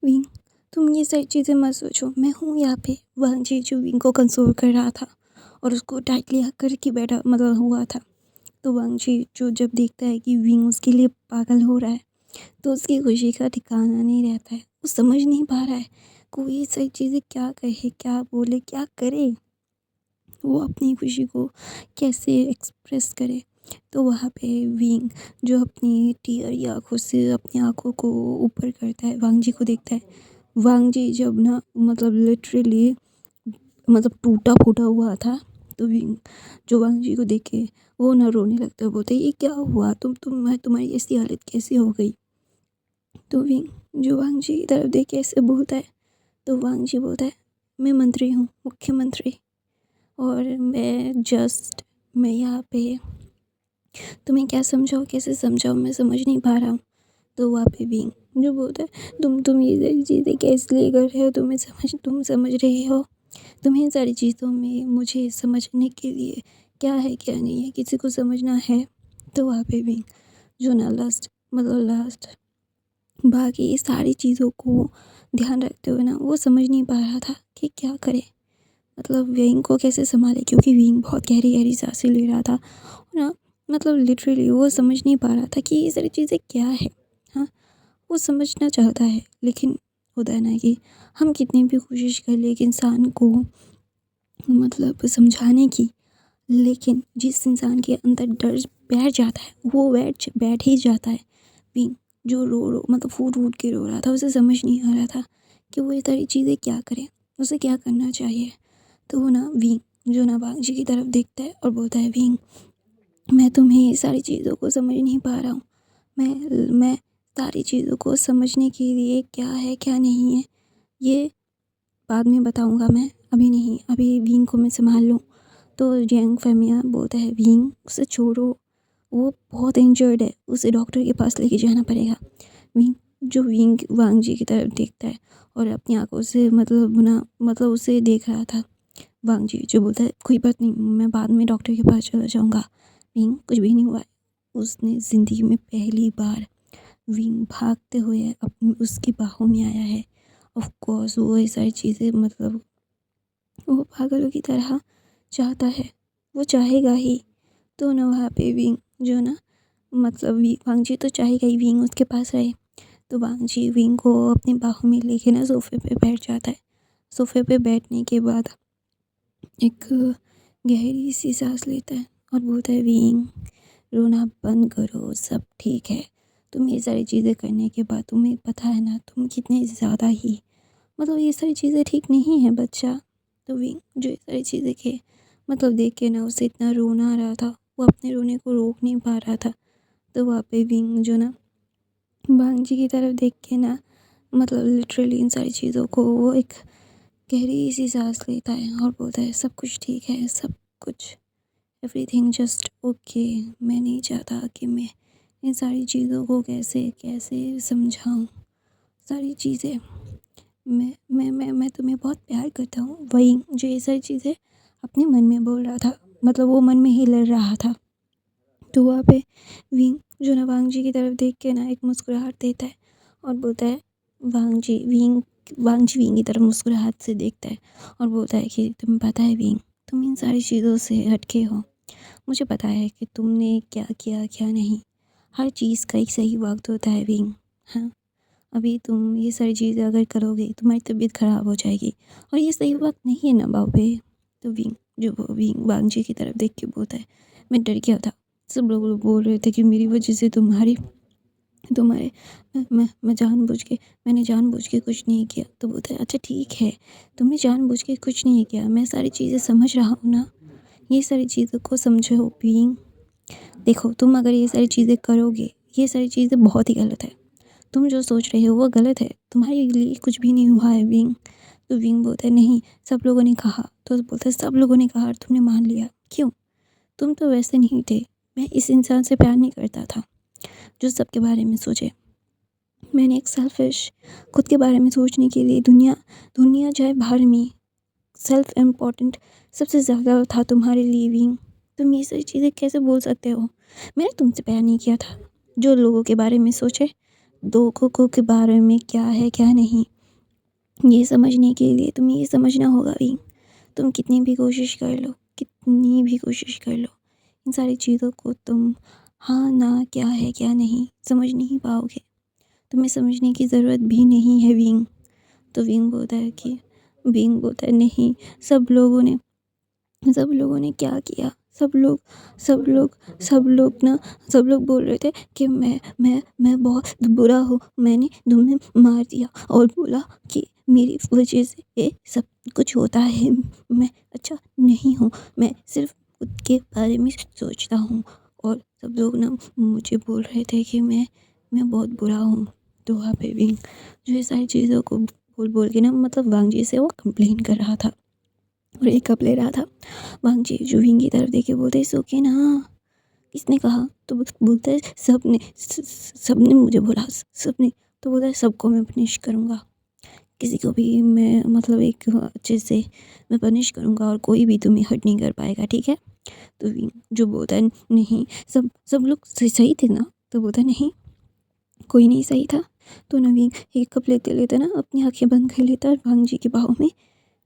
Wing, तुम ये सारी चीज़ें मत सोचो, मैं हूँ यहाँ पे। वांग जी जो विंग को कंसोल कर रहा था और उसको टाइटली हग करके बैठा हुआ था। तो वांग जी जो जब देखता है कि विंग उसके लिए पागल हो रहा है तो उसकी खुशी का ठिकाना नहीं रहता है। वो समझ नहीं पा रहा है कोई ये सारी चीज़ें क्या कहे, क्या बोले, क्या करे, वो अपनी खुशी को कैसे एक्सप्रेस करे। तो वहाँ पे विंग जो अपनी टीयरी आँखों से अपनी आँखों को ऊपर करता है, वांग जी को देखता है। वांग जी जब ना लिटरली टूटा फूटा हुआ था, तो विंग जो वांग जी को देख के वो ना रोने लगता है, बोलते ये क्या हुआ, तुम्हारी ऐसी हालत कैसे हो गई। तो विंग जो वांग जी की तरफ देख के ऐसे बोलता है, तो वांग जी बोलता है मैं मंत्री हूँ, मुख्यमंत्री, और मैं यहाँ पे तुम्हें क्या समझाऊँ, कैसे समझाऊँ, मैं समझ नहीं पा रहा हूँ। तो वहाँ पे विंग जो बोलता है तुम ये सारी चीज़ें कैसे ले कर रहे हो, तुम समझ रहे हो, तुम्हें इन सारी चीज़ों में मुझे समझने के लिए क्या है क्या नहीं है किसी को समझना है। तो वहाँ पे विंग जो ना लास्ट बाकी सारी चीज़ों को ध्यान रखते हुए ना वो समझ नहीं पा रहा था कि क्या करे, विंग को कैसे संभाले, क्योंकि विंग बहुत गहरी गहरी सांसें ले रहा था ना। लिटरली वो समझ नहीं पा रहा था कि ये सारी चीज़ें क्या है। हाँ, वो समझना चाहता है, लेकिन होता है ना कि हम कितनी भी कोशिश कर ले एक इंसान को समझाने की, लेकिन जिस इंसान के अंदर डर बैठ जाता है वो बैठ ही जाता है। विंग जो रो फूट फूट के रो रहा था, उसे समझ नहीं आ रहा था कि वो ये सारी चीज़ें क्या करे, उसे क्या करना चाहिए। तो वो ना विंग जो ना वांग जी की तरफ देखता है और बोलता है विंग, मैं तुम्हें ये सारी चीज़ों को समझ नहीं पा रहा हूँ। मैं सारी चीज़ों को समझने के लिए क्या है क्या नहीं है ये बाद में बताऊँगा, मैं अभी नहीं, अभी विंग को मैं संभाल लूँ। तो जैंग फेमिया बोलता है विंग उसे छोड़ो, वो बहुत इंजर्ड है, उसे डॉक्टर के पास लेके जाना पड़ेगा। विंग वांग जी की तरफ देखता है और अपनी आंखों से उसे देख रहा था। वांग जी जो बोलता है कोई बात नहीं, मैं बाद में डॉक्टर के पास चला जाऊँगा। विंग कुछ भी नहीं हुआ है। उसने ज़िंदगी में पहली बार विंग भागते हुए अपनी उसकी बाहों में आया है। ऑफ कोर्स वो ये सारी चीज़ें वो पागलों की तरह चाहता है, वो चाहेगा ही। तो ना वहाँ पे विंग जो ना वांग जी तो चाहेगा ही विंग उसके पास रहे। तो वांग जी विंग को अपनी बाहों में लेके ना सोफे पे बैठ जाता है। सोफे पे बैठने के बाद एक गहरी सी सांस लेता है और बोलता है विंग रोना बंद करो, सब ठीक है। तुम ये सारी चीज़ें करने के बाद तुम्हें पता है ना तुम कितने ज़्यादा ही ये सारी चीज़ें ठीक नहीं है बच्चा। तो विंग जो ये सारी चीज़ें के देख के ना उसे इतना रोना आ रहा था, वो अपने रोने को रोक नहीं पा रहा था। तो वहाँ पे विंग जो ना वांग जी की तरफ देख के ना लिटरली इन सारी चीज़ों को वो एक गहरी सी सांस लेता है और बोलता है सब कुछ ठीक है, सब कुछ एवरीथिंग जस्ट ओके। मैं नहीं चाहता कि मैं इन सारी चीज़ों को कैसे कैसे समझाऊँ। सारी चीज़ें मैं तुम्हें बहुत प्यार करता हूँ। वही जो ये सारी चीज़ें अपने मन में बोल रहा था, वो मन में ही लड़ रहा था। तो वहाँ पे विंग जो ना वांग जी की तरफ देख के ना एक मुस्कुराहट देता है और बोलता है वांग जी विंग की तरफ मुस्कुराहट से देखता है और बोलता है कि तुम्हें पता है विंग, तुम इन सारी चीज़ों से हटके हो। मुझे पता है कि तुमने क्या किया क्या नहीं, हर चीज़ का एक सही वक्त होता है विंग। हाँ, अभी तुम ये सारी चीज़ें अगर करोगे तुम्हारी तबीयत ख़राब हो जाएगी और ये सही वक्त नहीं है ना बाबे। तो विंग वांग जी की तरफ देख के बोलता है मैं डर गया था, सब लोग बोल रहे थे कि मेरी वजह से तुम्हारे मैंने जानबूझ के कुछ नहीं किया। तो बोलता है अच्छा ठीक है, तुमने जानबूझ के कुछ नहीं किया, मैं सारी चीज़ें समझ रहा हूँ ना, ये सारी चीज़ों को समझो विंग। देखो तुम अगर ये सारी चीज़ें करोगे, ये सारी चीज़ें बहुत ही गलत है, तुम जो सोच रहे हो वो गलत है, तुम्हारे लिए कुछ भी नहीं हुआ है विंग। तो विंग बोलता है नहीं, सब लोगों ने कहा। तो बोलता है सब लोगों ने कहा और तुमने मान लिया क्यों, तुम तो वैसे नहीं थे। मैं इस इंसान से प्यार नहीं करता था जो सबके बारे में सोचे। मैंने एक सेल्फिश खुद के बारे में सोचने के लिए दुनिया जाए भर में सेल्फ इम्पोर्टेंट सबसे ज़्यादा था तुम्हारे लिए विंग। तुम ये सारी चीज़ें कैसे बोल सकते हो, मैंने तुमसे प्यार नहीं किया था। जो लोगों के बारे में सोचे, लोगों के बारे में क्या है क्या नहीं, ये समझने के लिए तुम्हें ये समझना होगा विंग। तुम कितनी भी कोशिश कर लो, कितनी भी कोशिश कर लो, इन सारी चीज़ों को तुम हाँ ना क्या है क्या नहीं समझ नहीं पाओगे। तुम्हें समझने की ज़रूरत भी नहीं है विंग। तो विंग बोलता है नहीं, सब लोगों ने क्या किया, सब लोग सब लोग बोल रहे थे कि मैं बहुत बुरा हूँ, मैंने तुम्हें मार दिया और बोला कि मेरी वजह से ये सब कुछ होता है, मैं अच्छा नहीं हूँ, मैं सिर्फ खुद के बारे में सोचता हूँ। और सब लोग मुझे बोल रहे थे कि मैं बहुत बुरा हूँ। तो वहाँ पे विंग जो ये सारी चीज़ों को बोल बोल के मतलब वांग जी से वो कंप्लेन कर रहा था और एक कप ले रहा था। वांग जी जो विंग की तरफ देखे बोलते इट्स ओके ना, किसने कहा? तो बोलता है सबने मुझे बोला, सबने। तो बोलता है सबको मैं पनिश करूँगा, किसी को भी मैं एक अच्छे से मैं पनिश करूँगा और कोई भी तुम्हें हर्ट नहीं कर पाएगा, ठीक है? तो विंग जो बोलता है नहीं, सब लोग सही थे ना? तो बोलता है नहीं, कोई नहीं सही था। तो विंग एक कप लेते लेते अपनी आंखें बंद कर लेता है और वांग जी के बाहों में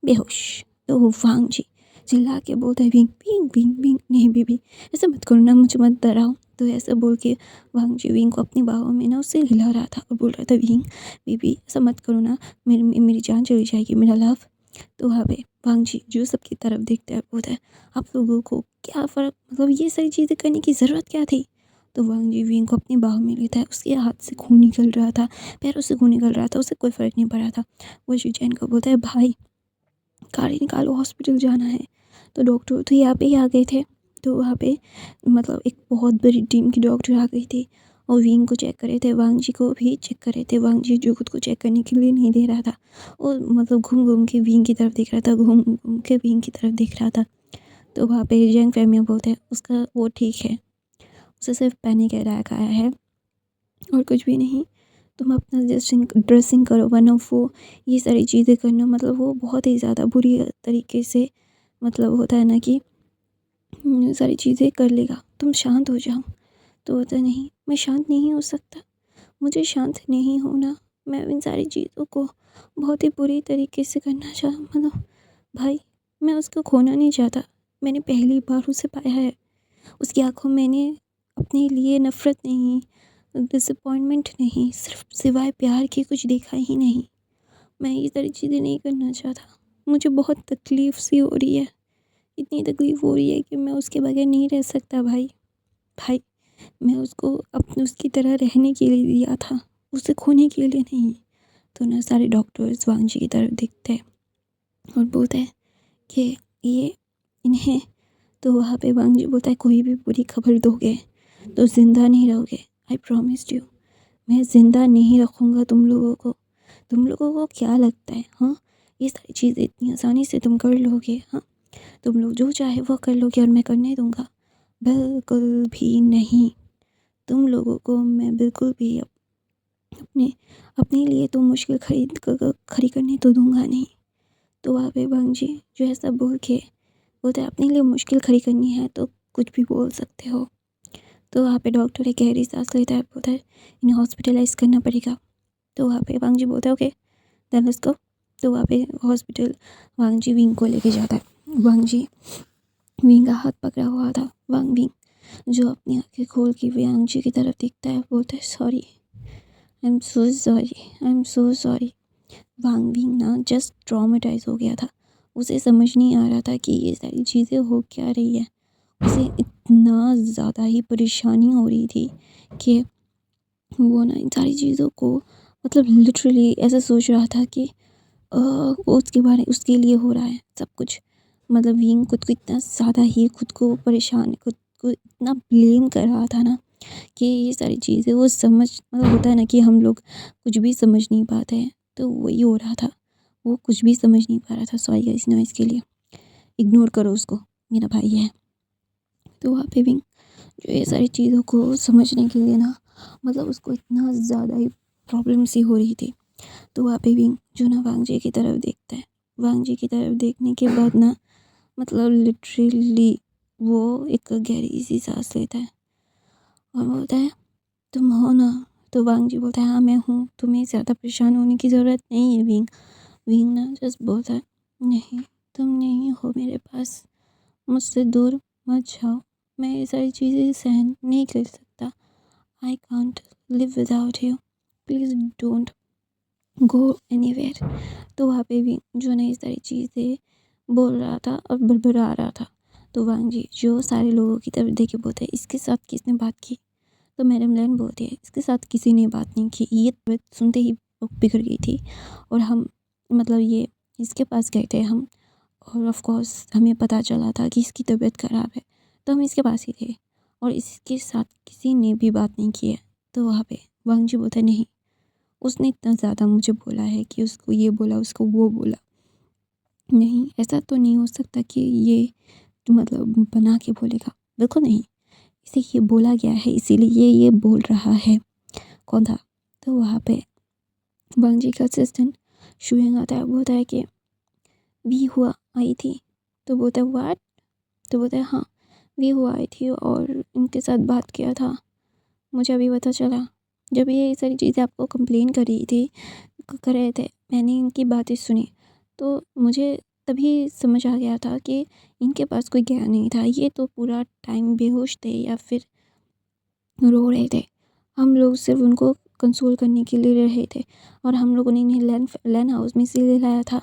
बेहोश। तो वांग जी चिल्ला के बोलता है विंग विंग विंग विंग, नहीं बेबी ऐसा मत करो ना, मुझे मत डराओ। तो ऐसा बोल के वांग जी विंग को अपनी बाहों में उसे हिला रहा था और बोल रहा था विंग बेबी ऐसा मत करो ना, मेरी जान चली जाएगी मेरा लव। तो वहाँ पे वांग जी जो सबकी तरफ देखता है बोलता है आप लोगों को क्या फ़र्क, ये सारी चीज़ें करने की ज़रूरत क्या थी? तो वांग जी विंग को अपनी बाहों में लेता है, उसके हाथ से खून निकल रहा था, पैरों से खून निकल रहा था, उसे कोई फ़र्क नहीं पड़ रहा था। वो शिनचैन को बोलता है भाई गाड़ी निकालो, हॉस्पिटल जाना है। तो डॉक्टर तो यहाँ पे ही आ गए थे। तो वहाँ पे एक बहुत बड़ी टीम की डॉक्टर आ गई थी और विंग को चेक कर रहे थे, वांग जी को भी चेक कर रहे थे। वांग जी जो खुद को चेक करने के लिए नहीं दे रहा था, और घूम घूम के विंग की तरफ देख रहा था, घूम घूम के विंग की तरफ देख रहा था। तो वहाँ पे जंग फैमिया बोलते हैं उसका वो ठीक है, उसे सिर्फ पैनिक अटैक आया है और कुछ भी नहीं। तुम अपना ड्रेसिंग करो, वरना वो ये सारी चीज़ें करना वो बहुत ही ज़्यादा बुरी तरीके से होता है ना कि सारी चीज़ें कर लेगा, तुम शांत हो जाओ। तो होता नहीं, मैं शांत नहीं हो सकता, मुझे शांत नहीं होना, मैं इन सारी चीज़ों को बहुत ही बुरी तरीके से करना भाई मैं उसको खोना नहीं चाहता। मैंने पहली बार उसे पाया है, उसकी आंखों मैंने अपने लिए नफ़रत नहीं, डिसअपॉइंटमेंट नहीं, सिर्फ सिवाय प्यार के कुछ देखा ही नहीं। मैं ये सारी चीज़ें नहीं करना चाहता, मुझे बहुत तकलीफ़ सी हो रही है, इतनी तकलीफ़ हो रही है कि मैं उसके बगैर नहीं रह सकता भाई। भाई मैं उसको अपने उसकी तरह रहने के लिए दिया था, उसे खोने के लिए नहीं। तो सारे डॉक्टर्स वांग जी की तरफ देखते हैं और बोलते हैं कि ये इन्हें। तो वहाँ पे वांग जी बोलता है कोई भी बुरी खबर दोगे तो ज़िंदा नहीं रहोगे, आई प्रॉमिस यू, मैं ज़िंदा नहीं रखूँगा तुम लोगों को। तुम लोगों को क्या लगता है हाँ, ये सारी चीज़ें इतनी आसानी से तुम कर लोगे? हाँ, तुम लोग जो चाहे वो कर लोगे और मैं करने दूँगा? बिल्कुल भी नहीं। तुम लोगों को मैं बिल्कुल भी अपने अपने लिए तो मुश्किल खड़ी करने तो दूँगा नहीं। तो वहाँ पे वांग जी जो ऐसा बोल के बोलते हैं अपने लिए मुश्किल खड़ी करनी है तो कुछ भी बोल सकते हो। तो वहाँ पे डॉक्टर एक गहरी सांस लेता है, बोलता है इन्हें हॉस्पिटलाइज करना पड़ेगा। तो वहाँ पे वांग जी बोलता है ओके देन लेट्स गो। तो वहाँ पे हॉस्पिटल वांग जी विंग को लेके जाता है। वांग जी विंग का हाथ पकड़ा हुआ था। विंग जो अपनी आंखें खोल के वांग जी की तरफ देखता है, बोलता है sorry, I am so sorry, I am so sorry. Wang wing just traumatise हो गया था, उसे समझ नहीं आ रहा था कि ये सारी चीज़ें हो क्या रही है। उसे इतना ज़्यादा ही परेशानी हो रही थी कि वो इन सारी चीज़ों को लिटरली ऐसा सोच रहा था कि वो उसके लिए हो रहा है सब कुछ। विंग खुद को इतना ज़्यादा ही खुद को खुद को इतना ब्लेम कर रहा था ना कि ये सारी चीज़ें वो समझ होता है ना कि हम लोग कुछ भी समझ नहीं पाते हैं, तो वही हो रहा था, वो कुछ भी समझ नहीं पा रहा था। सॉरी गाइस नॉइज़ के लिए, इग्नोर करो उसको, मेरा भाई है। तो वहाँ पे विंग जो ये सारी चीज़ों को समझने के लिए उसको इतना ज़्यादा ही प्रॉब्लम सी हो रही थी। तो वहाँ पे विंग जो वांग जी की तरफ देखता है, वांग जी की तरफ देखने के बाद लिटरली वो एक गहरी सी सांस लेता है और बोलता है तुम हो ना? तो वांग जी बोलता है हाँ मैं हूँ, तुम्हें ज़्यादा परेशान होने की ज़रूरत नहीं है विंग, विंग ना जस्ट बोलता है, नहीं तुम नहीं हो मेरे पास, मुझसे दूर मत जाओ, मैं ये सारी चीज़ें सहन नहीं कर सकता। I can't live without you, please don't go anywhere. तो वहाँ पे भी जो ना इस सारी चीज़ें बोल रहा था और बड़बड़ा रहा था। तो वांग जी जो सारे लोगों की तरफ देखे बोलते हैं, इसके साथ किसने बात की? तो मैडम लैन बोलती है, इसके साथ किसी ने बात नहीं की, ये तबीयत सुनते ही बिगड़ गई थी और हम मतलब ये इसके पास गए थे हम, और ऑफ कोर्स हमें पता चला था कि इसकी तबीयत ख़राब है, तो हम इसके पास ही थे और इसके साथ किसी ने भी बात नहीं की है। तो वहाँ पे वांग जी बोलता है, नहीं उसने इतना ज़्यादा मुझे बोला है कि उसको ये बोला, उसको वो बोला। नहीं, ऐसा तो नहीं हो सकता कि ये मतलब बना के बोलेगा, बिल्कुल नहीं, इसे ये बोला गया है इसीलिए ये बोल रहा है। कौन था? तो वहाँ पे वांग जी का असिस्टेंट शुयंग आता है, बोलता है कि वी हुआ आई थी। तो बोलता है व्हाट? तो बोलता है हाँ, वी हुआ आई थी और इनके साथ बात किया था, मुझे अभी पता चला। जब ये सारी चीज़ें आपको कंप्लेन कर रही थी, कर रहे थे, मैंने इनकी बातें सुनी तो मुझे तभी समझ आ गया था कि इनके पास कोई ज्ञान नहीं था, ये तो पूरा टाइम बेहोश थे या फिर रो रहे थे। हम लोग सिर्फ उनको कंसोल करने के लिए रहे थे और हम लोगों ने इन्हें लैन हाउस में इसीलिए लाया था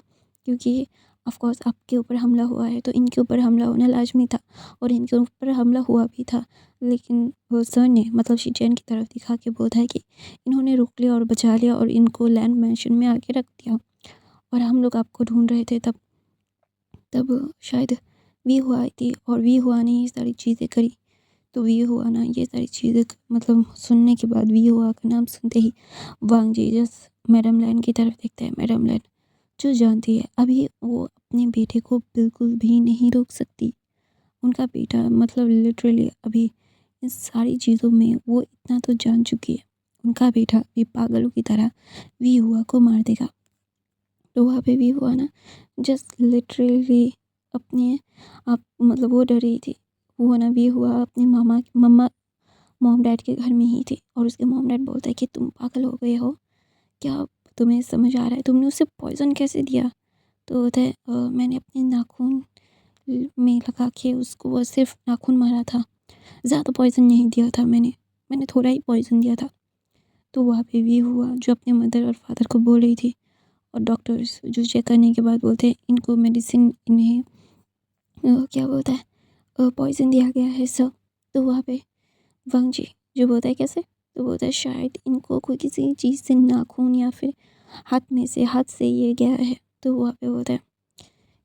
क्योंकि ऑफ कोर्स आपके ऊपर हमला हुआ है तो इनके ऊपर हमला होना लाजमी था और इनके ऊपर हमला हुआ भी था। लेकिन वो सर ने मतलब शिचैन की तरफ दिखा के बोलता है कि इन्होंने रोक लिया और बचा लिया और इनको लैंड मैंशन में आके रख दिया और हम लोग आपको ढूंढ रहे थे। तब तब शायद वी हुआ आई थी और वी हुआ ने ये सारी चीज़ें करी। तो वी हुआ ना ये सारी चीज़ें मतलब सुनने के बाद वी हुआ का नाम सुनते ही वांग जी जस्ट मैडम लैन की तरफ देखते हैं। मैडम लैन जो जानती है अभी वो अपने बेटे को बिल्कुल भी नहीं रोक सकती। उनका बेटा मतलब लिटरली अभी इन सारी चीज़ों में वो इतना तो जान चुकी है, उनका बेटा भी पागलों की तरह वी हुआ को मार देगा। तो वहाँ पे वी हुआ ना जस्ट लिटरली अपने आप मतलब वो डर रही थी। वो ना वी हुआ अपने मम्मा मॉम डैड के घर में ही थी और उसके मॉम डैड बोलता है कि तुम पागल हो गए हो क्या, तुम्हें समझ आ रहा है, तुमने उसे पॉइज़न कैसे दिया? तो बोलता है मैंने अपने नाखून में लगा के उसको वो सिर्फ नाखून मारा था, ज़्यादा पॉइज़न नहीं दिया था, मैंने थोड़ा ही पॉइज़न दिया था। तो वहाँ पे भी हुआ जो अपने मदर और फादर को बोल रही थी और डॉक्टर्स जो चेक करने के बाद बोलते हैं इनको मेडिसिन इन्हें क्या बोलता है पॉइज़न दिया गया है सर। तो वहाँ पे वांग जी जो बोलता है कैसे? तो बोलता है शायद इनको कोई किसी चीज़ से नाखून या फिर हाथ से ये गया है। तो वहाँ पे बोलता है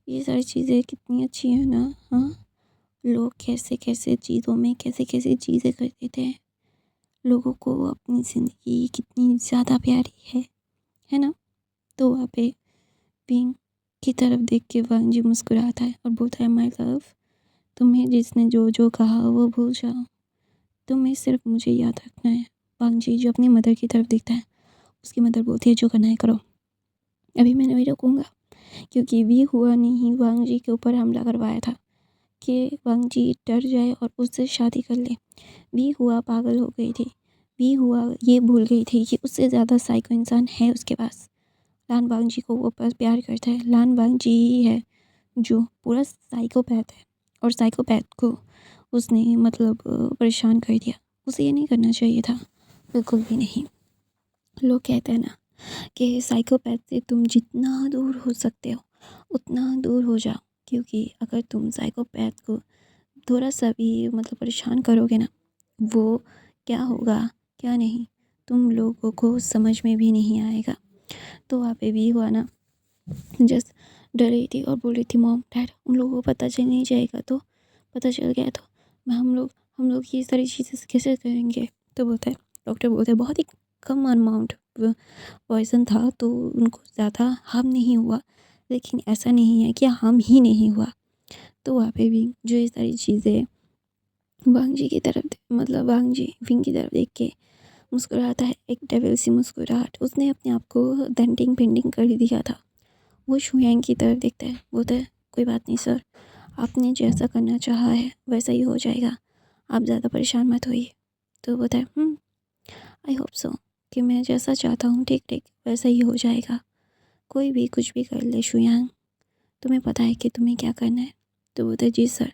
ये सारी चीज़ें कितनी अच्छी है ना, हाँ लोग कैसे कैसे चीज़ों में कैसे कैसे चीज़ें कर देते हैं, लोगों को अपनी ज़िंदगी कितनी ज़्यादा प्यारी है ना। तो वहाँ पे पिंक की तरफ देख के वांग जी मुस्कुराता है और बोलता है माय लव, तुम्हें जिसने जो जो कहा वो भूल जाओ, तुम्हें सिर्फ मुझे याद रखना है। वांग जी जो अपनी मदर की तरफ देखता है, उसकी मदर बोलती है जो करना है करो, अभी मैं नहीं रोकूंगा क्योंकि वी हुआ ने ही वांग जी के ऊपर हमला करवाया था कि वांग जी डर जाए और उससे शादी कर ले। वी हुआ पागल हो गई थी, वी हुआ ये भूल गई थी कि उससे ज़्यादा साइको इंसान है उसके पास। लान वांग जी को वो बस प्यार करता है, लान वांग जी ही है जो पूरा साइकोपैथ है और साइकोपैथ को उसने मतलब परेशान कर दिया। उसे ये नहीं करना चाहिए था, बिल्कुल भी नहीं। लोग कहते हैं ना कि साइकोपैथ से तुम जितना दूर हो सकते हो उतना दूर हो जाओ, क्योंकि अगर तुम साइकोपैथ को थोड़ा सा भी मतलब परेशान करोगे ना, वो क्या होगा क्या नहीं तुम लोगों को समझ में भी नहीं आएगा। तो वहाँ पे भी हुआ ना जस्ट डर रही थी और बोल रही थी मॉम डैड उन लोगों को पता चल नहीं जाएगा, तो पता चल गया तो मैं हम लोग ये सारी चीज़ें कैसे करेंगे? तो बोलता है डॉक्टर बोलते हैं बहुत ही कम अमाउंट पॉइज़न था तो उनको ज़्यादा हार्म नहीं हुआ, लेकिन ऐसा नहीं है कि हार्म ही नहीं हुआ। तो वहाँ पे भी जो ये सारी चीज़ें वांग जी की तरफ मतलब वांग जी विंग की तरफ देख के मुस्कुराता है, एक डेविल सी मुस्कुराहट, उसने अपने आप को डेंटिंग पेंटिंग कर दिया था। वो शुयांग की तरफ देखता है, बोलता है कोई बात नहीं सर, आपने जैसा करना चाहा है वैसा ही हो जाएगा, आप ज़्यादा परेशान मत होइए। तो बोलता है आई होप सो कि मैं जैसा चाहता हूँ ठीक ठीक वैसा ही हो जाएगा। कोई भी कुछ भी कर ले शुयांग, तुम्हें पता है कि तुम्हें क्या करना है? तो बोलता है जी सर,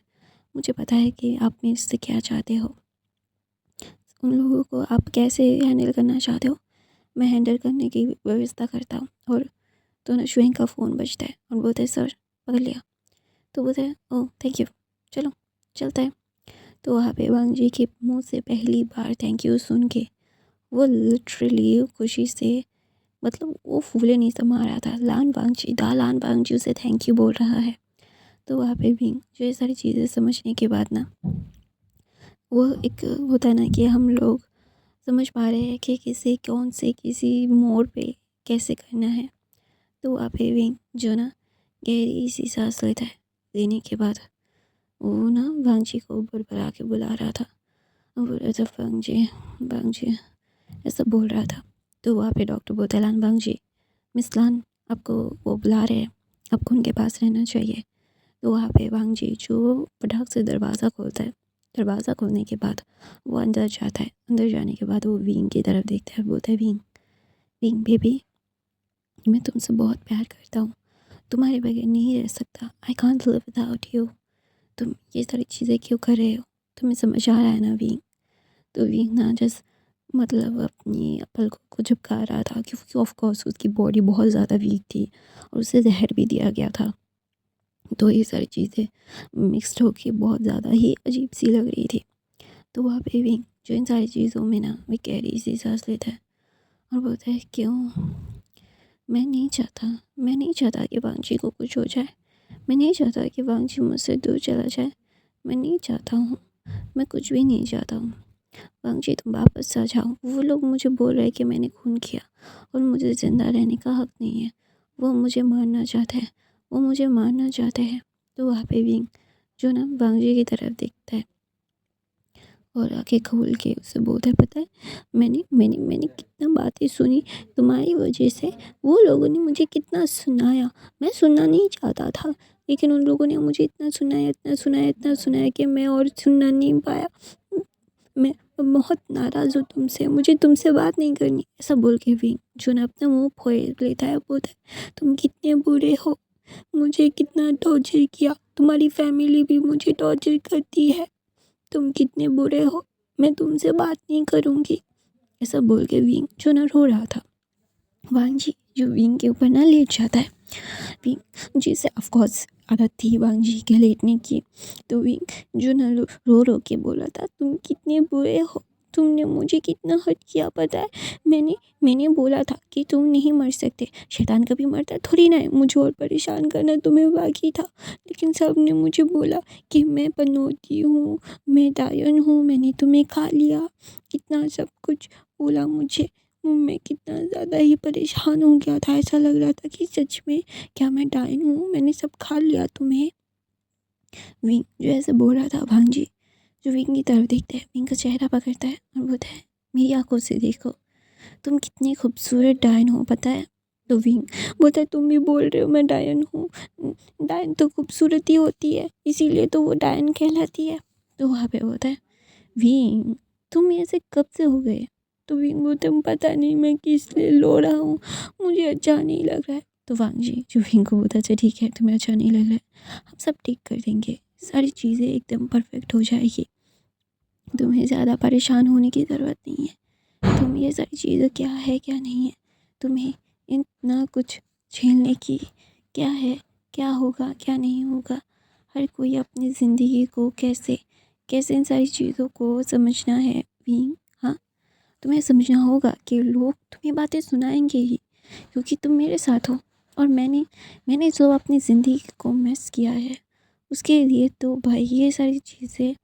मुझे पता है कि आप मेरे से क्या चाहते हो, उन लोगों को आप कैसे हैंडल करना चाहते हो, मैं हैंडल करने की व्यवस्था करता हूँ। और तो ना शुयांग का फ़ोन बजता है और बोलते हैं सर पकड़ लिया। तो बोलते हैं ओह थैंक यू, चलो चलता है। तो वहाँ पे वांग जी के मुँह से पहली बार थैंक यू सुन के वो लिटरली खुशी से, मतलब वो फूले नहीं समा रहा था। लान वांग जी उसे थैंक यू बोल रहा है। तो वहाँ पे भी जो ये सारी चीज़ें समझने के बाद ना, वो एक होता है ना कि हम लोग समझ पा रहे हैं कि किसे कौन से किसी मोड़ पे कैसे करना है। तो वहाँ पे भी जो ना गहरी सी सांस लेता है, लेने के बाद वो ना वांग को ऊपर बुला के बुला रहा था और बोल रहा था वांग जी ऐसा बोल रहा था। तो वहाँ पे डॉक्टर बोलता है लान वांग जी, मिस लान आपको वो बुला रहे हैं, आपको उनके पास रहना चाहिए। तो वहाँ पे वांग जी जो फटाक से दरवाज़ा खोलता है, दरवाज़ा खोलने के बाद वो अंदर जाता है। अंदर जाने के बाद वो विंग की तरफ देखता है, बोलता है विंग विंग बेबी, मैं तुमसे बहुत प्यार करता हूँ, तुम्हारे बगैर नहीं रह सकता, I can't live without you. तुम ये सारी चीज़ें क्यों कर रहे हो, तुम्हें समझ आ रहा है ना विंग? तो विंग ना जस्ट मतलब अपनी पलकों को झपका रहा था, क्योंकि ऑफ कोर्स उसकी बॉडी बहुत ज़्यादा वीक थी और उसे जहर भी दिया गया था। तो ये सारी चीज़ें मिक्स्ड होके बहुत ज़्यादा ही अजीब सी लग रही थी। तो वहाँ पे भी जो इन सारी चीज़ों में ना वे गहरी सी सांस लेता है और बोलता है क्यों, मैं नहीं चाहता कि वांगजी को कुछ हो जाए, मैं नहीं चाहता कि वांगजी मुझसे दूर चला जाए, मैं नहीं चाहता हूँ, मैं कुछ भी नहीं चाहता हूँ। वांगजी तुम वापस आ जाओ, वो लोग मुझे बोल रहे हैं कि मैंने खून किया और मुझे ज़िंदा रहने का हक़ नहीं है, वो मुझे मारना चाहते हैं, वो मुझे मारना चाहते हैं। तो वहाँ पे विंग जो ना वांगजी की तरफ देखता है और आँखें खोल के उसे बोलता है पता है मैंने मैंने मैंने कितना बातें सुनी तुम्हारी वजह से, वो लोगों ने मुझे कितना सुनाया, मैं सुनना नहीं चाहता था लेकिन उन लोगों ने मुझे इतना सुनाया इतना सुनाया इतना सुनाया कि मैं और सुनना नहीं पाया। मैं बहुत नाराज़ हूँ तुमसे, मुझे तुमसे बात नहीं करनी, ऐसा बोल के भी जो ना अपना मुँह फोड़ लेता है। बोलता है तुम कितने बुरे हो, मुझे कितना टॉर्चर किया, तुम्हारी फैमिली भी मुझे टॉर्चर करती है, तुम कितने बुरे हो, मैं तुमसे बात नहीं करूँगी, ऐसा बोल के विंग जो ना रो रहा था। वांग जी जो विंग के ऊपर ना लेट जाता है, विंग जिसे ऑफकोर्स आदत थी वांग जी के लेटने की। तो विंग जो ना रो रो के बोला था तुम कितने बुरे हो, तुमने मुझे कितना हर्ट किया पता है, मैंने बोला था कि तुम नहीं मर सकते, शैतान कभी मरता थोड़ी ना है, मुझे और परेशान करना तुम्हें बाकी था, लेकिन सब ने मुझे बोला कि मैं पनौती हूँ, मैं डायन हूँ, मैंने तुम्हें खा लिया, कितना सब कुछ बोला मुझे। मैं कितना ज़्यादा ही परेशान हो गया था, ऐसा लग रहा था कि सच में क्या मैं डायन हूँ, मैंने सब खा लिया तुम्हें। विंग जो ऐसे बोल रहा था वांग जी जो विंग की तरफ देखता है, विंग का चेहरा पकड़ता है और बोलता है मेरी आंखों से देखो, तुम कितनी खूबसूरत डायन हो पता है। तो विंग बोलता है तुम भी बोल रहे हो मैं डायन हूँ, डायन तो खूबसूरती होती है इसीलिए तो वो डायन कहलाती है। तो वहाँ पे होता है विंग तुम ऐसे कब से हो गए। तो विंग बोलते पता नहीं मैं किस लिए लो रहा हूँ, मुझे अच्छा नहीं लग रहा है। तो वांग जी जो विंग को बोलता अच्छा ठीक है तुम्हें अच्छा नहीं लग रहा है, हम सब ठीक कर देंगे, सारी चीज़ें एकदम परफेक्ट हो जाएगी, तुम्हें ज़्यादा परेशान होने की ज़रूरत नहीं है, तुम ये सारी चीज़ें क्या है क्या नहीं है, तुम्हें इतना कुछ झेलने की क्या है, क्या होगा क्या नहीं होगा, हर कोई अपनी ज़िंदगी को कैसे कैसे इन सारी चीज़ों को समझना है विंग। हाँ तुम्हें समझना होगा कि लोग तुम्हें बातें सुनाएंगे ही क्योंकि तुम मेरे साथ हो, और मैंने जो अपनी ज़िंदगी को मिस किया है उसके लिए तो भाई ये सारी चीज़ें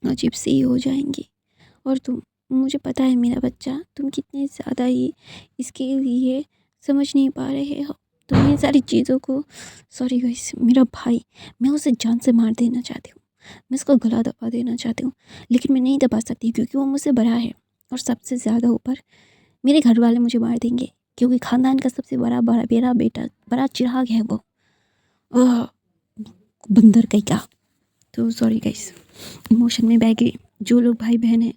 अजीब सी हो जाएंगी। और तुम मुझे पता है मेरा बच्चा तुम कितने ज़्यादा ही इसके लिए समझ नहीं पा रहे हो, तुम ये सारी चीज़ों को सॉरी गाइस मेरा भाई मैं उसे जान से मार देना चाहती हूँ, मैं उसको गला दबा देना चाहती हूँ लेकिन मैं नहीं दबा सकती क्योंकि वो मुझसे बड़ा है और सबसे ज़्यादा ऊपर मेरे घर वाले मुझे मार देंगे क्योंकि ख़ानदान का सबसे बड़ा बड़ा मेरा बेटा बड़ा चिराग है वो। आह, बंदर कहीं का। तो सॉरी गाइस इमोशन में बह गई। जो लोग भाई बहन हैं,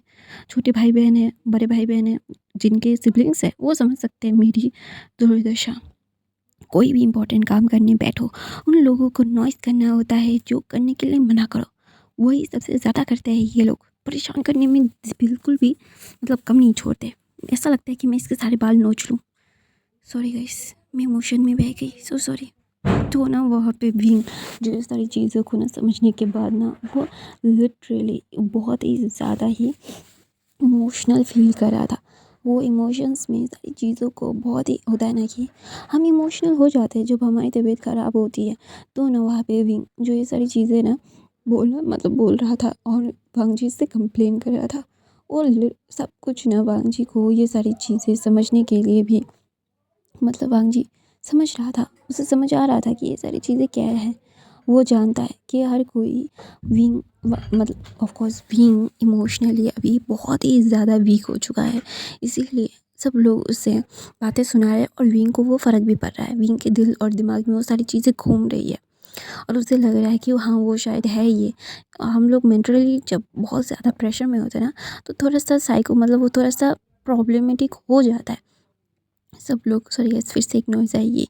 छोटे भाई बहन हैं, बड़े भाई बहन हैं, जिनके सिबलिंग्स हैं वो समझ सकते हैं मेरी दुर्दशा। कोई भी इम्पोर्टेंट काम करने बैठो, उन लोगों को नॉइज़ करना होता है जो करने के लिए मना करो, वही सबसे ज़्यादा करते हैं ये लोग। परेशान करने में बिल्कुल भी मतलब कम नहीं छोड़ते। ऐसा लगता है कि मैं इसके सारे बाल नोच लूँ। सॉरी गाइस, मैं इमोशन में बह गई, सो सॉरी। तो ना वहाँ पे भी जो ये सारी चीज़ों को ना समझने के बाद ना वो लिटरली बहुत ही ज़्यादा ही इमोशनल फील कर रहा था। वो इमोशंस में सारी चीज़ों को बहुत ही होता है ना कि हम इमोशनल हो जाते हैं जब हमारी तबीयत ख़राब होती है। तो ना वहाँ पे भी जो ये सारी चीज़ें ना बोल रहा था और वांगजी से कंप्लेन कर रहा था। और सब कुछ ना वांगजी को ये सारी चीज़ें समझने के लिए भी मतलब वांगजी समझ रहा था, उसे समझ आ रहा था कि ये सारी चीज़ें क्या है। वो जानता है कि हर कोई विंग मतलब ऑफ कोर्स विंग इमोशनली अभी बहुत ही ज़्यादा वीक हो चुका है, इसीलिए सब लोग उससे बातें सुना रहे हैं और विंग को वो फ़र्क भी पड़ रहा है। विंग के दिल और दिमाग में वो सारी चीज़ें घूम रही है और उसे लग रहा है कि हाँ वो शायद है ये। हम लोग मेंटली जब बहुत ज़्यादा प्रेशर में होते हैं ना तो थोड़ा सा साइको मतलब वो थोड़ा सा प्रॉब्लमेटिक हो जाता है। सब लोग सॉरी गाइस, फिर से एक नॉइज़ आई, ये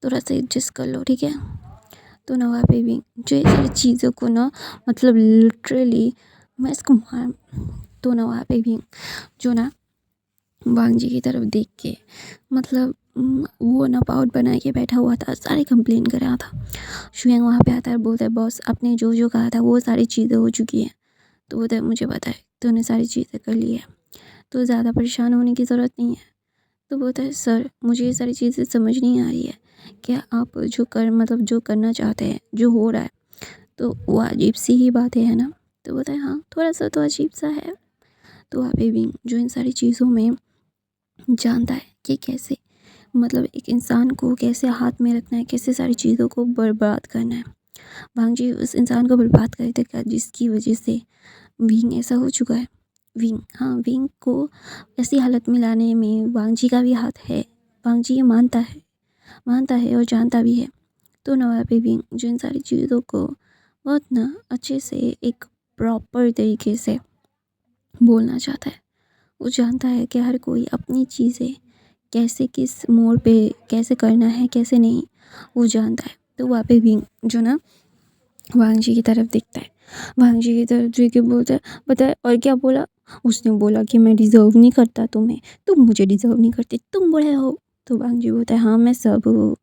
थोड़ा सा एडजस्ट कर लो, ठीक है। तो ना वहाँ पे भी जो ये सारी चीज़ों को ना मतलब लिटरली मैं इसको मार तो ना वहाँ पे भी जो ना वांगजी की तरफ देख के मतलब वो ना पाउट बना के बैठा हुआ था, सारे कंप्लेन कर रहा था। शुयंग वहाँ पे आता है, बोलता है बॉस आपने जो जो कहा था वो सारी चीज़ें हो चुकी हैं। तो बोलता है मुझे पता है तूने सारी चीज़ें कर ली है, तो ज़्यादा परेशान होने की ज़रूरत नहीं है। तो बोलता है सर मुझे ये सारी चीज़ें समझ नहीं आ रही है, क्या आप जो करना चाहते हैं जो हो रहा है तो वो अजीब सी ही बातें है ना। तो बोलता है हाँ थोड़ा सा तो अजीब सा है। तो वहाँ पे भी जो इन सारी चीज़ों में जानता है कि कैसे मतलब एक इंसान को कैसे हाथ में रखना है, कैसे सारी चीज़ों को बर्बाद करना है। वांगजी उस इंसान को बर्बाद कर देगा जिसकी वजह से विंग ऐसा हो चुका है। विंग को ऐसी हालत में लाने में वांगजी का भी हाथ है। वांगजी ये मानता है और जानता भी है। तो नवा पे विंग जो इन सारी चीज़ों को बहुत ना अच्छे से एक प्रॉपर तरीके से बोलना चाहता है। वो जानता है कि हर कोई अपनी चीज़ें कैसे किस मोड़ पे कैसे करना है कैसे नहीं, वो जानता है। तो वहाँ पे विंग जो ना वांगजी की तरफ देखता है, वांगजी की तरफ देख के बोलता है बताए और क्या बोला। उसने बोला कि मैं डिज़र्व नहीं करता तुम्हें, तुम मुझे डिज़र्व नहीं करते, तुम बड़े हो। तो वांगजी बोलता है हाँ मैं सब हूँ,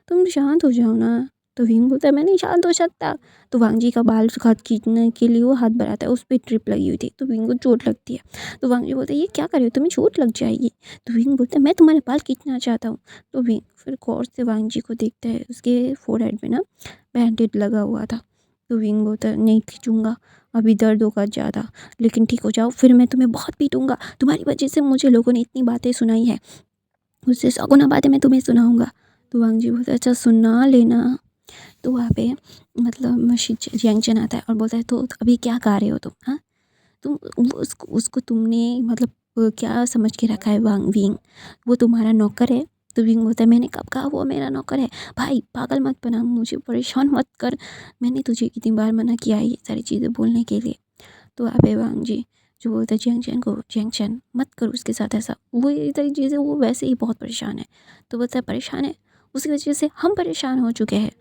तुम शांत हो जाओ ना। तो विंग बोलता है मैं नहीं शांत हो सकता। तो वांगजी का बाल हाथ खींचने के लिए वो हाथ बढ़ाता है, उस पर ट्रिप लगी हुई थी तो विंग को चोट लगती है। तो वांगजी बोलता है ये क्या कर रहे हो, तुम्हें चोट लग जाएगी। तो विंग बोलता है मैं तुम्हारे बाल खींचना चाहता हूँ। तो विंग फिर गौर से वांगजी को देखता है, उसके फोरहेड में ना बैंडेड लगा हुआ था। तो विंग बोलता है नहीं खींचूंगा, अभी दर्द होगा ज़्यादा, लेकिन ठीक हो जाओ फिर मैं तुम्हें बहुत पीटूंगा, तुम्हारी वजह से मुझे लोगों ने इतनी बातें सुनाई है, उससे सगुना बातें मैं तुम्हें सुनाऊंगा। तो वांगजी बोलता है अच्छा सुना लेना। तो वहाँ पे मतलब जियांगचन आता है और बोलता है तो अभी क्या गा रहे हो तुम, हाँ तुम उसको तुमने मतलब क्या समझ के रखा है विंग, वो तुम्हारा नौकर है। तो विंग बोलता है मैंने कब कहा वो मेरा नौकर है, भाई पागल मत बना, मुझे परेशान मत कर, मैंने तुझे कितनी बार मना किया है ये सारी चीज़ें बोलने के लिए। तो वहाँ पे वांगजी जो बोलता है जियांगचन मत करो उसके साथ ऐसा, वो ये सारी चीज़ें वो वैसे ही बहुत परेशान है। तो बोलता है परेशान है, उसकी वजह से हम परेशान हो चुके हैं,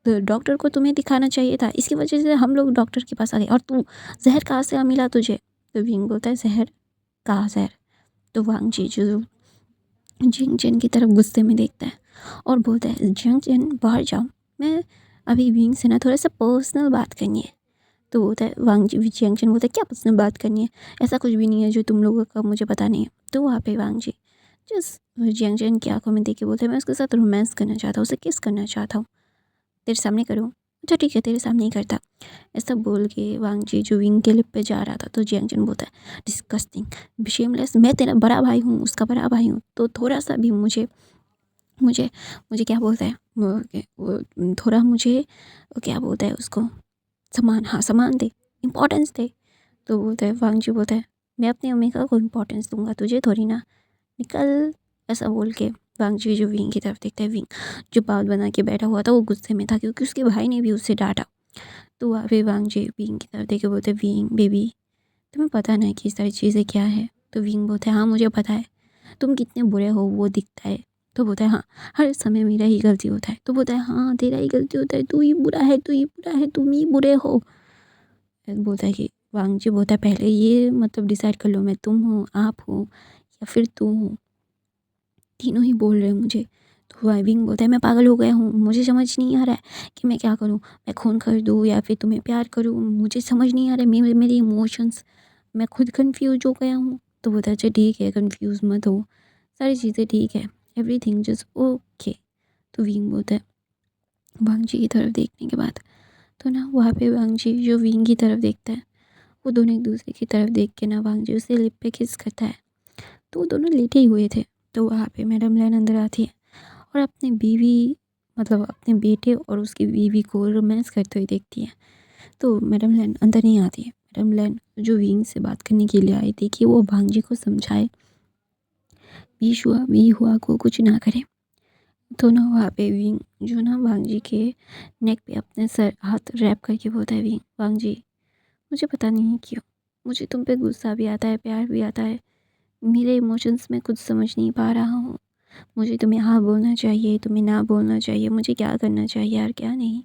तो डॉक्टर को तुम्हें दिखाना चाहिए था, इसकी वजह से हम लोग डॉक्टर के पास आ गए, और तू जहर कहाँ से मिला तुझे। तो विंग बोलता है जहर, कहाँ जहर। तो वांगजी जो जियांगचन की तरफ गुस्से में देखता है और बोलता है जियांगचन बाहर जाओ, मैं अभी विंग से ना थोड़ा सा पर्सनल बात करनी है। तो बोलता है जियांगचन बोलता है क्या पर्सनल बात करनी है, ऐसा कुछ भी नहीं है जो तुम लोगों का मुझे पता नहीं है। तो वहाँ पे वांगजी जस्ट जियांगचन की आंखों में देख के बोलते हैं मैं उसके साथ रोमांस करना चाहता हूँ, उसे किस करना चाहता हूँ, तेरे सामने करूँ, अच्छा ठीक है तेरे सामने ही करता। ऐसा बोल के वांगजी जो विंग के लिप पे जा रहा था तो जियांगचन बोलता है डिस्गस्टिंग शेमलेस, मैं तेरा बड़ा भाई हूँ, उसका बड़ा भाई हूँ, तो थोड़ा सा भी मुझे मुझे मुझे क्या बोलता है वो थोड़ा मुझे क्या बोलता है उसको समान, हाँ समान दे, इम्पोर्टेंस दे। तो बोलता है वांगजी बोलता है मैं अपनी ओमेगा को इम्पोर्टेंस दूंगा, तुझे थोड़ी ना, निकल। ऐसा बोल के वांगजी जो विंग की तरफ देखता है, विंग जो बाल बना के बैठा हुआ था वो गुस्से में था क्योंकि उसके भाई ने भी उससे डांटा। तो वहाँ पे वांगजी विंग की तरफ देख के बोलते विंग बेबी तुम्हें पता नहीं कि सारी चीज़ें क्या है। तो विंग बोलते हाँ मुझे पता है, तुम कितने बुरे हो वो दिखता है, तो बोलता है हाँ, हर समय मेरा ही गलती होता है। तो बोलता है हाँ, तेरा ही गलती होता है, तू ही बुरा है, तू ही बुरा है, तुम ही बुरे हो। बोलता है कि वांगजी बोलता है पहले ये मतलब डिसाइड कर लो, मैं तुम हूँ, आप हो या फिर तू हूँ, तीनों ही बोल रहे हैं मुझे। तो विंग बोलता है मैं पागल हो गया हूँ, मुझे समझ नहीं आ रहा है कि मैं क्या करूँ, मैं खून कर दूँ या फिर तुम्हें प्यार करूँ, मुझे समझ नहीं आ रहा है, मेरे इमोशंस, मैं खुद कंफ्यूज हो गया हूँ। तो बोलता है अच्छा ठीक है, कंफ्यूज मत हो, सारी चीज़ें ठीक है, एवरीथिंग जस्ट ओके। तो विंग बोलता है वांगजी की तरफ देखने के बाद, तो ना वहाँ पे वांगजी जो विंग की तरफ देखता है, वो दोनों एक दूसरे की तरफ देख के ना वांगजी उसे लिप पे किस करता है। तो वो दोनों लेटे ही हुए थे। तो वहाँ पे मैडम लैन अंदर आती है और अपनी बीवी मतलब अपने बेटे और उसकी बीवी को रोमांस करते हुए देखती है। तो मैडम लैन अंदर नहीं आती है। मैडम लैन जो विंग से बात करने के लिए आई थी कि वो वांगजी को समझाए बी हुआ को कुछ ना करे। तो ना वहाँ पे विंग जो ना वांगजी के नेक पे अपने सर हाथ रैप करके बोलता है विंग वांगजी, मुझे पता नहीं क्यों मुझे तुम पे गुस्सा भी आता है, प्यार भी आता है, मेरे इमोशंस में कुछ समझ नहीं पा रहा हूँ। मुझे तुम्हें हाँ बोलना चाहिए, तुम्हें ना बोलना चाहिए, मुझे क्या करना चाहिए और क्या नहीं,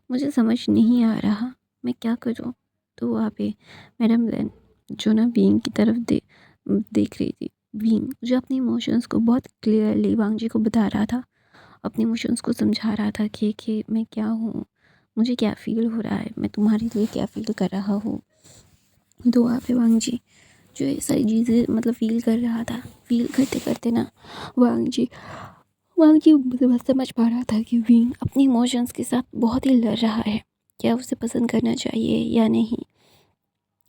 मुझे समझ नहीं आ रहा, मैं क्या करूँ। तो वहाँ पे मैडम लैन जो ना विंग की तरफ देख रही थी, विंग जो अपने इमोशंस को बहुत क्लियरली वांगजी को बता रहा था, अपने इमोशंस को समझा रहा था कि मैं क्या हूँ, मुझे क्या फ़ील हो रहा है, मैं तुम्हारे लिए क्या फ़ील कर रहा हूँ। तो वहाँ पे वांगजी जो ये सारी चीज़ें मतलब फ़ील कर रहा था, फ़ील करते करते ना वांगजी वांगजी मतलब समझ पा रहा था कि विंग अपने इमोशंस के साथ बहुत ही लड़ रहा है, क्या उसे पसंद करना चाहिए या नहीं,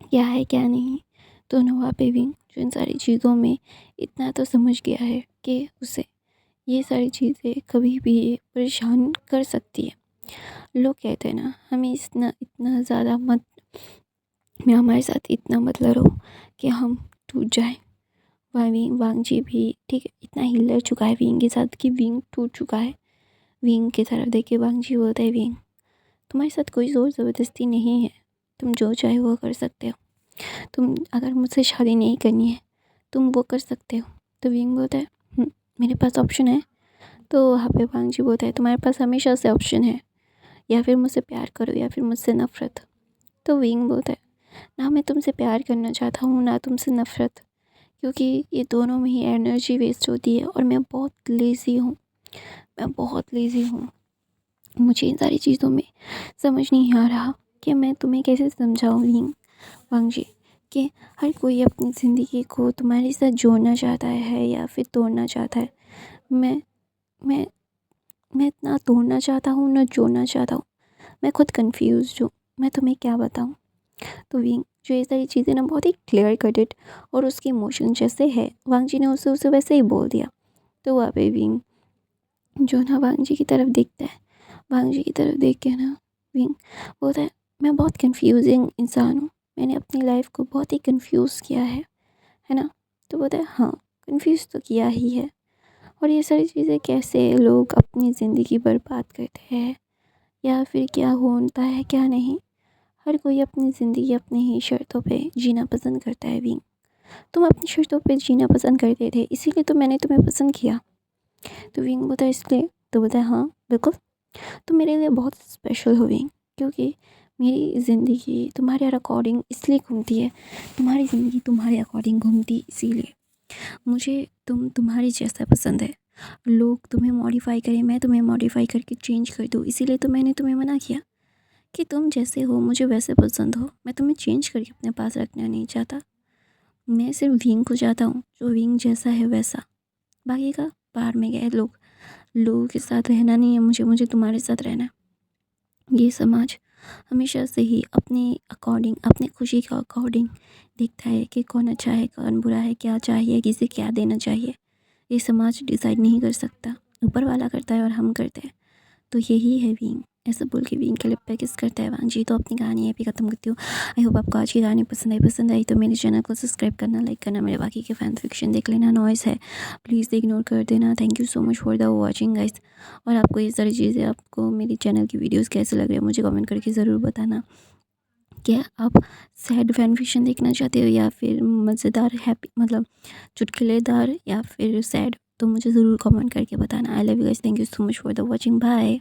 क्या है क्या नहीं। तो ना वहाँ पे विंग जो इन सारी चीज़ों में इतना तो समझ गया है कि उसे ये सारी चीज़ें कभी भी परेशान कर सकती है। लोग कहते हैं ना हमें इतना इतना ज़्यादा मत, मैं हमारे साथ इतना मत लड़ो कि हम टूट जाए। वांगजी भी ठीक है, इतना ही लड़ चुका है विंग के साथ कि विंग टूट चुका है। विंग की तरफ देख के वांगजी बोलता है विंग, तुम्हारे साथ कोई ज़ोर ज़बरदस्ती नहीं है, तुम जो चाहे वो कर सकते हो, तुम अगर मुझसे शादी नहीं करनी है तुम वो कर सकते हो। तो विंग बोलता है मेरे पास ऑप्शन है। तो वहाँ पे वांगजी बोलता है तुम्हारे पास हमेशा से ऑप्शन है, या फिर मुझसे प्यार करो या फिर मुझसे नफ़रत। तो विंग बोलता है ना मैं तुमसे प्यार करना चाहता हूँ ना तुमसे नफ़रत, क्योंकि ये दोनों में ही एनर्जी वेस्ट होती है और मैं बहुत लेज़ी हूँ, मैं बहुत लेज़ी हूँ। मुझे इन सारी चीज़ों में समझ नहीं आ रहा कि मैं तुम्हें कैसे समझाऊँ विंग वांगजी कि हर कोई अपनी ज़िंदगी को तुम्हारे साथ जोड़ना चाहता है या फिर तोड़ना चाहता है। मैं मैं मैं ना तोड़ना चाहता हूँ ना जोड़ना चाहता हूँ, मैं खुद कंफ्यूज हूँ, मैं तुम्हें क्या बताऊँ। तो विंग जो ये सारी चीज़ें ना बहुत ही क्लियर कटेड और उसके इमोशन जैसे है, वांगजी ने उसे वैसे ही बोल दिया। तो वहाँ पे विंग जो ना वांगजी की तरफ देखता है, वांगजी की तरफ देख के ना विंग बोलता है मैं बहुत कंफ्यूजिंग इंसान हूँ, मैंने अपनी लाइफ को बहुत ही कंफ्यूज किया है ना। तो बोलता है हाँ, कंफ्यूज तो किया ही है, और ये सारी चीज़ें कैसे लोग अपनी ज़िंदगी बर्बाद करते हैं या फिर क्या होता है क्या नहीं, हर कोई अपनी ज़िंदगी अपनी ही शर्तों पे जीना पसंद करता है विंग। तुम अपनी शर्तों पे जीना पसंद करते थे इसीलिए तो मैंने तुम्हें पसंद किया। तो विंग बोलता है इसलिए। तो बोलता है हाँ बिल्कुल, तुम मेरे लिए बहुत स्पेशल हो विंग, क्योंकि मेरी ज़िंदगी तुम्हारे अकॉर्डिंग इसलिए घूमती है, तुम्हारी ज़िंदगी तुम्हारे अकॉर्डिंग घूमती इसीलिए। मुझे तुम्हारी जैसा पसंद है, लोग तुम्हें मॉडिफाई करें मैं तुम्हें मॉडिफाई करके चेंज कर दूँ, इसीलिए तो मैंने तुम्हें मना किया कि तुम जैसे हो मुझे वैसे पसंद हो, मैं तुम्हें चेंज करके अपने पास रखना नहीं चाहता। मैं सिर्फ विंग को चाहता हूँ जो विंग जैसा है वैसा, बाकी का बाहर में गए लोगों के साथ रहना नहीं है मुझे, मुझे तुम्हारे साथ रहना है। ये समाज हमेशा से ही अपने अकॉर्डिंग अपने खुशी का अकॉर्डिंग देखता है कि कौन अच्छा है कौन बुरा है, क्या चाहिए किसे क्या देना चाहिए, ये समाज डिसाइड नहीं कर सकता, ऊपर वाला करता है और हम करते हैं। तो यही है विंग, ऐसा बोल के विंग के लिप पे किस करता है वांगजी। तो अपनी कहानी यहीं पे ख़त्म करती हूँ। आई होप आपको आज की कहानी पसंद आई तो मेरे चैनल को सब्सक्राइब करना, लाइक करना, मेरे बाकी के फैन फिक्शन देख लेना, नॉइस है प्लीज़ इग्नोर कर देना। Thank you so much for the watching guys. और आपको ये सारी चीज़ें, आपको मेरी चैनल की वीडियोज़ कैसे लग रही है मुझे कमेंट करके ज़रूर बताना। क्या आप सैड फैन फिक्शन देखना चाहते हो या फिर मज़ेदार हैप्पी मतलब चुटकुलेदार या फिर सैड तो मुझे ज़रूर कमेंट करके बताना। I love you guys, thank you so much for the watching, bye.